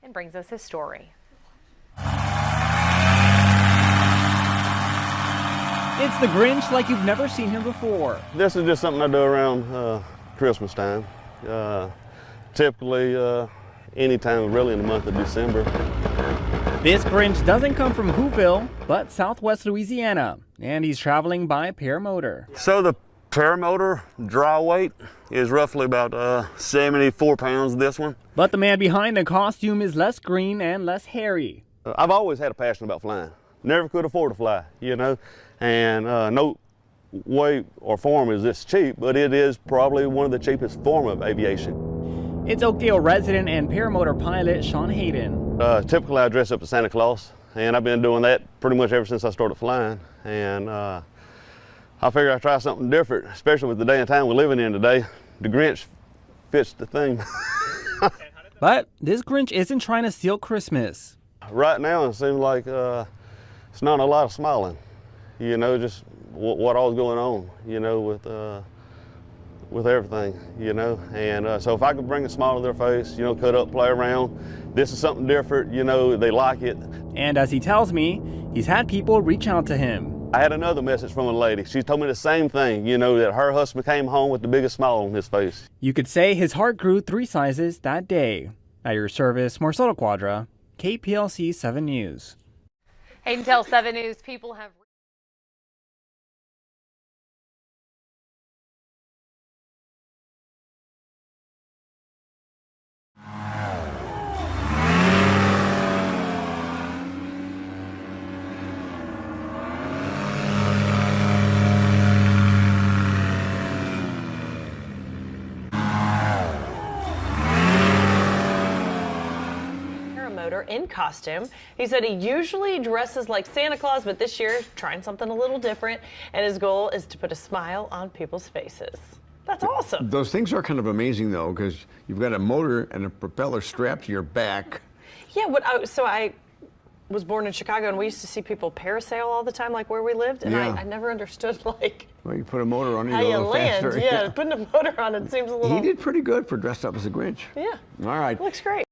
and brings us his story. It's the Grinch like you've never seen him before. This is just something I do around Christmas time. Typically, anytime really in the month of December. This Grinch doesn't come from Whoville, but Southwest Louisiana, and he's traveling by paramotor. So the paramotor dry weight is roughly about 74 pounds, this one. But the man behind the costume is less green and less hairy. I've always had a passion about flying. Never could afford to fly, you know, and no way or form is this cheap, but it is probably one of the cheapest form of aviation. It's Oakdale resident and paramotor pilot Sean Hayden. Typically I dress up as Santa Claus, and I've been doing that pretty much ever since I started flying. And I figured I'd try something different, especially with the day and time we're living in today. The Grinch fits the theme. But this Grinch isn't trying to steal Christmas. Right now it seems like it's not a lot of smiling, you know, just what all's going on, you know, with everything, you know. And so if I could bring a smile to their face, you know, cut up, play around, this is something different, you know, they like it. And as he tells me, he's had people reach out to him. I had another message from a lady. She told me the same thing, you know, that her husband came home with the biggest smile on his face. You could say his heart grew 3 sizes that day. At your service, Marcelo Quadra, KPLC 7 News. Hayden tells 7 News people have in costume. He said he usually dresses like Santa Claus, but this year trying something a little different, and his goal is to put a smile on people's faces. That's awesome. Those things are kind of amazing though, because you've got a motor and a propeller strapped to your back. Yeah, so I was born in Chicago, and we used to see people parasail all the time, like where we lived, and I never understood, like, well, you put a motor on it, how you you go a little land. faster. Yeah, putting a motor on it seems a little... He did pretty good for dressed up as a Grinch. Yeah. All right. Looks great.